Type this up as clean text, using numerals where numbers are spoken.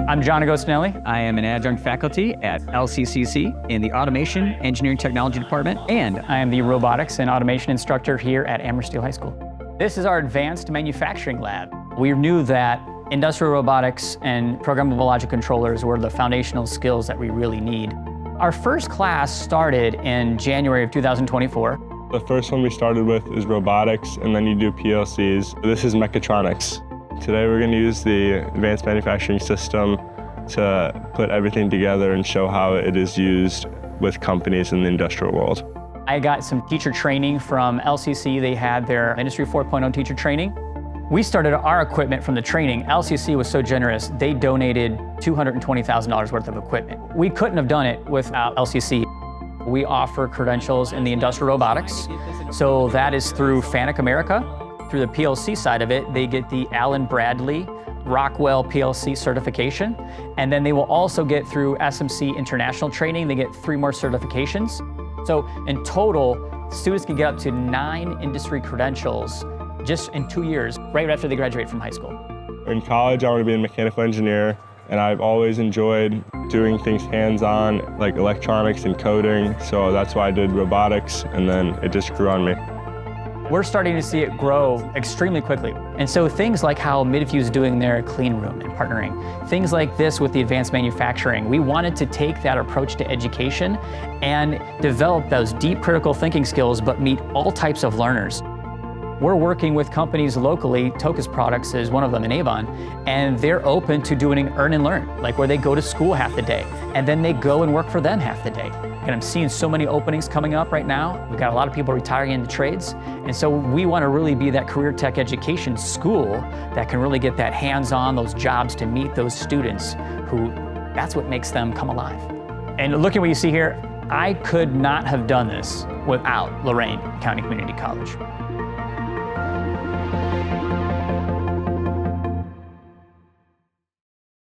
I'm John Agostinelli. I am an adjunct faculty at LCCC in the Automation Engineering Technology Department. And I am the robotics and automation instructor here at Amherst High School. This is our advanced manufacturing lab. We knew that industrial robotics and programmable logic controllers were the foundational skills that we really need. Our first class started in January of 2024. The first one we started with is robotics, and then you do PLCs. This is mechatronics. Today we're going to use the advanced manufacturing system to put everything together and show how it is used with companies in the industrial world. I got some teacher training from LCC. They had their Industry 4.0 teacher training. We started our equipment from the training. LCC was so generous, they donated $220,000 worth of equipment. We couldn't have done it without LCC. We offer credentials in the industrial robotics. So that is through FANUC America. Through the PLC side of it, they get the Allen Bradley Rockwell PLC certification. And then they will also get through SMC International training. They get 3 more certifications. So in total, students can get up to 9 industry credentials just in 2 years, right after they graduate from high school. In college, I want to be a mechanical engineer, and I've always enjoyed doing things hands-on, like electronics and coding. So that's why I did robotics, and then it just grew on me. We're starting to see it grow extremely quickly. And so things like how Midview is doing their clean room and partnering, things like this with the advanced manufacturing, we wanted to take that approach to education and develop those deep critical thinking skills, but meet all types of learners. We're working with companies locally, Tokus Products is one of them in Avon, and they're open to doing earn and learn, like where they go to school half the day, and then they go and work for them half the day. And I'm seeing so many openings coming up right now. We've got a lot of people retiring into trades, and so we want to really be that career tech education school that can really get that hands-on, those jobs to meet those students who, that's what makes them come alive. And look at what you see here. I could not have done this without Lorain County Community College.